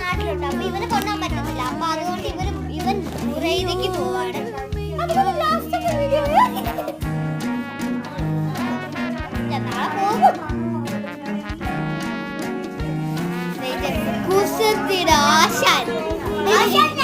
നാട്ടിലുണ്ട്. അപ്പൊ ഇവനെ കൊണ്ടാൻ പറ്റത്തില്ല. അപ്പൊ അതുകൊണ്ട് ഇവൻ ബുറൈദയ്ക്ക് പോവാണ്. നാളെ പോകും. ആശാൻ